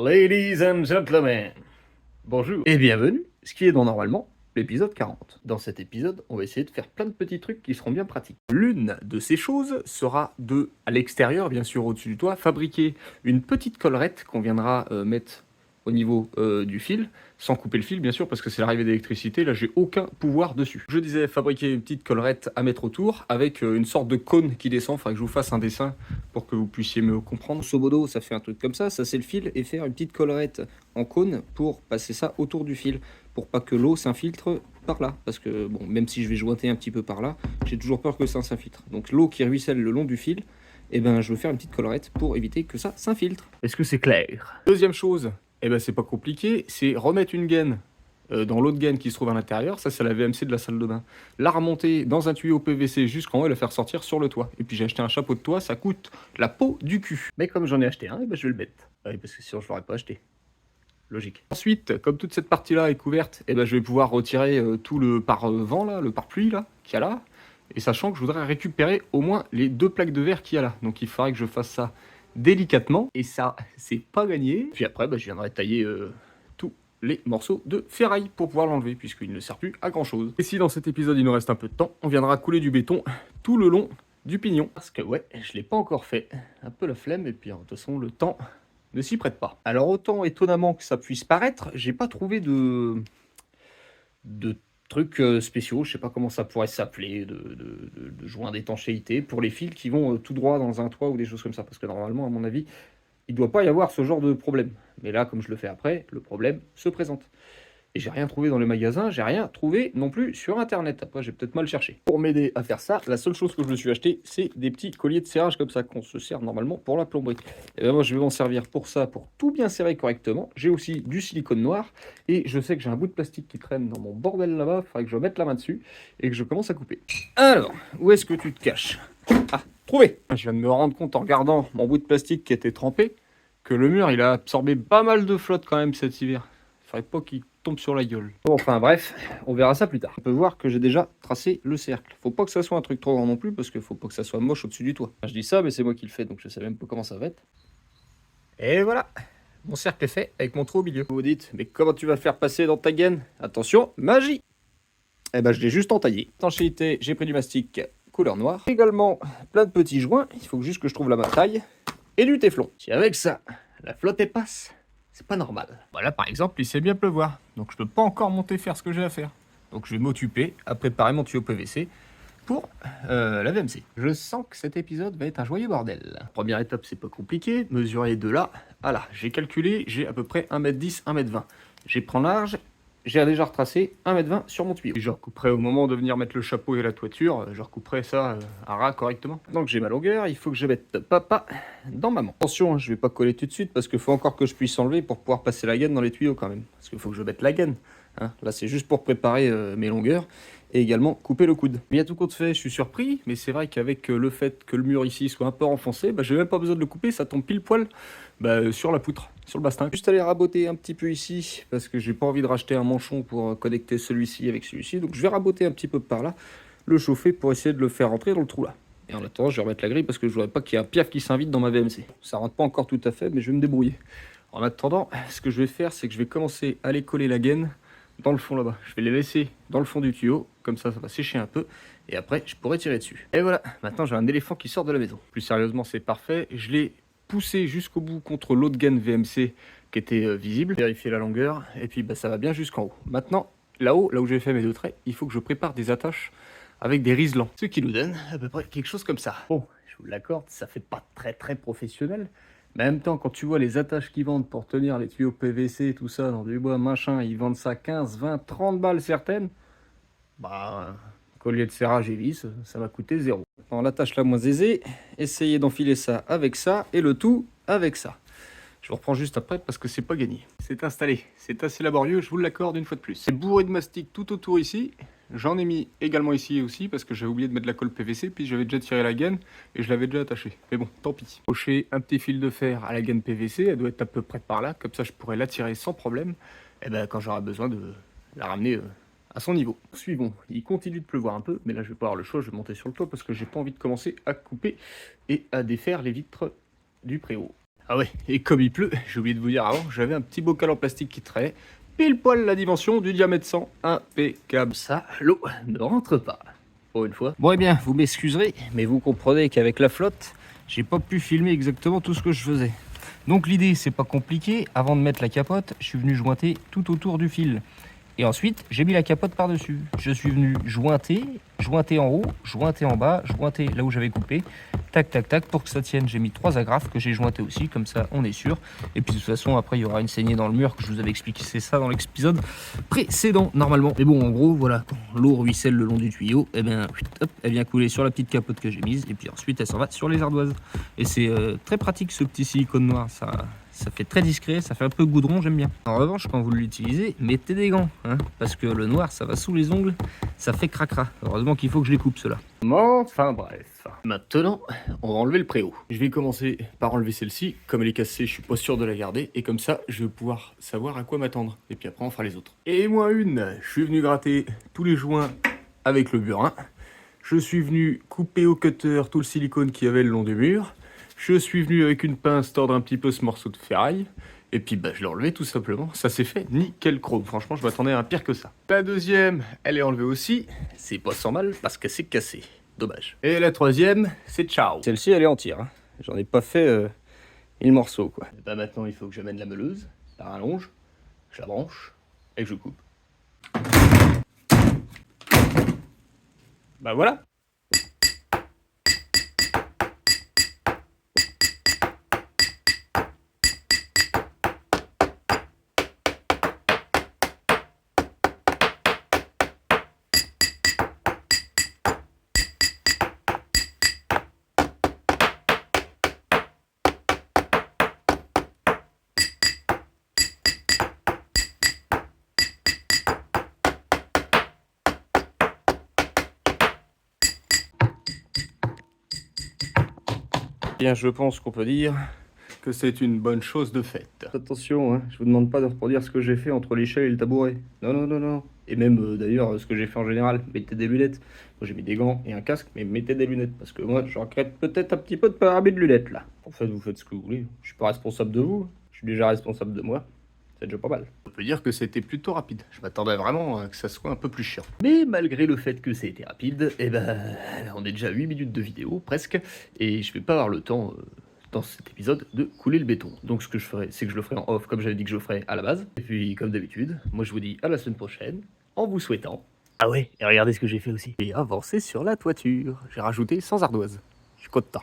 Ladies and gentlemen, bonjour et bienvenue, ce qui est dans normalement l'épisode 40. Dans cet épisode, on va essayer de faire plein de petits trucs qui seront bien pratiques. L'une de ces choses sera de, à l'extérieur, bien sûr au-dessus du toit, fabriquer une petite collerette qu'on viendra mettre au niveau du fil, sans couper le fil bien sûr, parce que c'est l'arrivée d'électricité, là j'ai aucun pouvoir dessus. Je disais fabriquer une petite collerette à mettre autour, avec une sorte de cône qui descend, il faudrait que je vous fasse un dessin pour que vous puissiez me comprendre. Grosso modo, ça fait un truc comme ça c'est le fil, et faire une petite collerette en cône pour passer ça autour du fil, pour pas que l'eau s'infiltre par là, parce que bon, même si je vais jointer un petit peu par là, j'ai toujours peur que ça s'infiltre. Donc l'eau qui ruisselle le long du fil, et ben je veux faire une petite collerette pour éviter que ça s'infiltre. Est-ce que c'est clair? Deuxième chose, eh ben c'est pas compliqué, c'est remettre une gaine dans l'autre gaine qui se trouve à l'intérieur, ça c'est la VMC de la salle de bain. La remonter dans un tuyau PVC jusqu'en haut et la faire sortir sur le toit. Et puis j'ai acheté un chapeau de toit, ça coûte la peau du cul. Mais comme j'en ai acheté un, eh ben je vais le mettre. Oui, parce que sinon je l'aurais pas acheté. Logique. Ensuite, comme toute cette partie-là est couverte, eh ben je vais pouvoir retirer tout le pare-vent là, le pare-pluie là, qu'il y a là. Et sachant que je voudrais récupérer au moins les 2 plaques de verre qu'il y a là. Donc il faudrait que je fasse ça délicatement. Et ça, c'est pas gagné. Puis après, je viendrai tailler tous les morceaux de ferraille pour pouvoir l'enlever, puisqu'il ne sert plus à grand chose. Et si dans cet épisode il nous reste un peu de temps, on viendra couler du béton tout le long du pignon. Parce que ouais, je l'ai pas encore fait. Un peu la flemme, et puis de toute façon le temps ne s'y prête pas. Alors autant étonnamment que ça puisse paraître, j'ai pas trouvé de trucs spéciaux, je sais pas comment ça pourrait s'appeler, de joints d'étanchéité pour les fils qui vont tout droit dans un toit ou des choses comme ça, parce que normalement, à mon avis, il doit pas y avoir ce genre de problème. Mais là, comme je le fais après, le problème se présente. Et j'ai rien trouvé dans les magasins, j'ai rien trouvé non plus sur internet. Après, j'ai peut-être mal cherché. Pour m'aider à faire ça, la seule chose que je me suis acheté, c'est des petits colliers de serrage comme ça, qu'on se sert normalement pour la plomberie. Et bien moi, je vais m'en servir pour ça, pour tout bien serrer correctement. J'ai aussi du silicone noir, et je sais que j'ai un bout de plastique qui traîne dans mon bordel là-bas, il faudrait que je mette la main dessus, et que je commence à couper. Alors, où est-ce que tu te caches? Ah, trouvé! Je viens de me rendre compte en regardant mon bout de plastique qui était trempé, que le mur, il a absorbé pas mal de flotte quand même cet hiver. Il faudrait pas qu'il tombe sur la gueule. Bon, enfin bref, on verra ça plus tard. On peut voir que j'ai déjà tracé le cercle. Faut pas que ça soit un truc trop grand non plus, parce qu'il faut pas que ça soit moche au-dessus du toit. Enfin, je dis ça, mais c'est moi qui le fais, donc je sais même pas comment ça va être. Et voilà, mon cercle est fait avec mon trou au milieu. Vous vous dites, mais comment tu vas faire passer dans ta gaine? Attention, magie! Eh ben je l'ai juste entaillé. Étanchéité, j'ai pris du mastic couleur noire. Également, plein de petits joints, il faut juste que je trouve la bonne taille. Et du téflon. Si avec ça, la flotte est passe, c'est pas normal. Voilà, par exemple, il sait bien pleuvoir, donc je peux pas encore monter faire ce que j'ai à faire. Donc je vais m'occuper à préparer mon tuyau PVC pour la VMC. Je sens que cet épisode va être un joyeux bordel. Première étape, c'est pas compliqué, mesurer de là à là. J'ai calculé, j'ai à peu près 1m10, 1m20. J'ai pris large, j'ai déjà retracé 1m20 sur mon tuyau. Et je recouperai au moment de venir mettre le chapeau et la toiture, je recouperai ça à ras correctement. Donc j'ai ma longueur, il faut que je mette papa dans maman. Attention, je vais pas coller tout de suite parce qu'il faut encore que je puisse enlever pour pouvoir passer la gaine dans les tuyaux quand même. Parce qu'il faut que je mette la gaine. Hein. Là c'est juste pour préparer mes longueurs et également couper le coude. Mais à tout compte fait, je suis surpris, mais c'est vrai qu'avec le fait que le mur ici soit un peu enfoncé, j'ai même pas besoin de le couper, ça tombe pile poil sur la poutre, sur le bastin. Juste aller raboter un petit peu ici, parce que j'ai pas envie de racheter un manchon pour connecter celui-ci avec celui-ci, donc je vais raboter un petit peu par là, le chauffer pour essayer de le faire rentrer dans le trou là. Et en attendant, je vais remettre la grille parce que je voudrais pas qu'il y ait un piaf qui s'invite dans ma VMC. Ça rentre pas encore tout à fait, mais je vais me débrouiller. En attendant, ce que je vais faire, c'est que je vais commencer à aller coller la gaine dans le fond là-bas. Je vais les laisser dans le fond du tuyau, comme ça va sécher un peu, et après je pourrai tirer dessus. Et voilà, maintenant j'ai un éléphant qui sort de la maison. Plus sérieusement, c'est parfait, je l'ai poussé jusqu'au bout contre l'autre gaine VMC qui était visible, vérifier la longueur, et puis ça va bien jusqu'en haut. Maintenant, là-haut, là où j'ai fait mes 2 traits, il faut que je prépare des attaches avec des riselants, ce qui nous donne à peu près quelque chose comme ça. Bon, je vous l'accorde, ça fait pas très professionnel, mais en même temps, quand tu vois les attaches qu'ils vendent pour tenir les tuyaux PVC, tout ça, dans du bois, machin, ils vendent ça 15, 20, 30 balles certaines, collier de serrage et vis, ça va coûter 0. Dans la tâche la moins aisée, essayez d'enfiler ça avec ça, et le tout avec ça. Je reprends juste après parce que c'est pas gagné. C'est installé, c'est assez laborieux, je vous l'accorde une fois de plus. C'est bourré de mastic tout autour ici. J'en ai mis également ici aussi parce que j'avais oublié de mettre de la colle PVC, puis j'avais déjà tiré la gaine et je l'avais déjà attachée. Mais bon, tant pis. Pocher un petit fil de fer à la gaine PVC, elle doit être à peu près par là, comme ça je pourrais la tirer sans problème. Et quand j'aurai besoin de la ramener à son niveau. Suivons, il continue de pleuvoir un peu, mais là je vais pas avoir le choix, je vais monter sur le toit parce que j'ai pas envie de commencer à couper et à défaire les vitres du préau. Ah ouais, et comme il pleut, j'ai oublié de vous dire avant, j'avais un petit bocal en plastique qui traînait, pile poil la dimension du diamètre 100, impeccable. Ça, l'eau ne rentre pas, pour une fois. Bon, eh bien, vous m'excuserez, mais vous comprenez qu'avec la flotte, j'ai pas pu filmer exactement tout ce que je faisais. Donc l'idée, c'est pas compliqué, avant de mettre la capote, je suis venu jointer tout autour du fil. Et ensuite, j'ai mis la capote par-dessus. Je suis venu jointer en haut, jointer en bas, jointer là où j'avais coupé. Tac, tac, tac, pour que ça tienne. J'ai mis 3 agrafes que j'ai jointé aussi, comme ça on est sûr. Et puis de toute façon, après, il y aura une saignée dans le mur, que je vous avais expliqué, c'est ça dans l'épisode précédent, normalement. Mais bon, en gros, voilà, quand l'eau ruisselle le long du tuyau, et bien, hop, elle vient couler sur la petite capote que j'ai mise. Et puis ensuite, elle s'en va sur les ardoises. Et c'est très pratique, ce petit silicone noir. Ça fait très discret, ça fait un peu goudron, j'aime bien. En revanche, quand vous l'utilisez, mettez des gants, hein, parce que le noir, ça va sous les ongles, ça fait cracra. Heureusement qu'il faut que je les coupe, ceux-là. Enfin bref. Maintenant, on va enlever le préau. Je vais commencer par enlever celle-ci. Comme elle est cassée, je suis pas sûr de la garder. Et comme ça, je vais pouvoir savoir à quoi m'attendre. Et puis après, on fera les autres. Et moi je suis venu gratter tous les joints avec le burin. Je suis venu couper au cutter tout le silicone qu'il y avait le long du mur. Je suis venu avec une pince tordre un petit peu ce morceau de ferraille. Et puis je l'ai enlevé tout simplement. Ça s'est fait nickel chrome. Franchement, je m'attendais à un pire que ça. La deuxième, elle est enlevée aussi. C'est pas sans mal parce qu'elle s'est cassée. Dommage. Et la troisième, c'est ciao. Celle-ci, elle est entière. Hein. J'en ai pas fait 1000 morceaux, quoi. Et maintenant, il faut que j'amène la meuleuse, la rallonge, je la branche et que je coupe. Voilà. Bien, je pense qu'on peut dire que c'est une bonne chose de faite. Attention, hein, je vous demande pas de reproduire ce que j'ai fait entre l'échelle et le tabouret. Non, non, non, non. Et même d'ailleurs ce que j'ai fait en général, mettez des lunettes. Moi j'ai mis des gants et un casque, mais mettez des lunettes parce que moi je regrette peut-être un petit peu de pas avoir mis de lunettes là. En fait, vous faites ce que vous voulez. Je suis pas responsable de vous, je suis déjà responsable de moi. C'est déjà pas mal. On peut dire que c'était plutôt rapide. Je m'attendais vraiment à que ça soit un peu plus chiant. Mais malgré le fait que c'était rapide, on est déjà à 8 minutes de vidéo, presque, et je vais pas avoir le temps, dans cet épisode, de couler le béton. Donc ce que je ferai, c'est que je le ferai en off, comme j'avais dit que je le ferais à la base. Et puis, comme d'habitude, moi je vous dis à la semaine prochaine, en vous souhaitant... Ah ouais, et regardez ce que j'ai fait aussi. Et avancer sur la toiture. J'ai rajouté sans ardoise. Je suis content.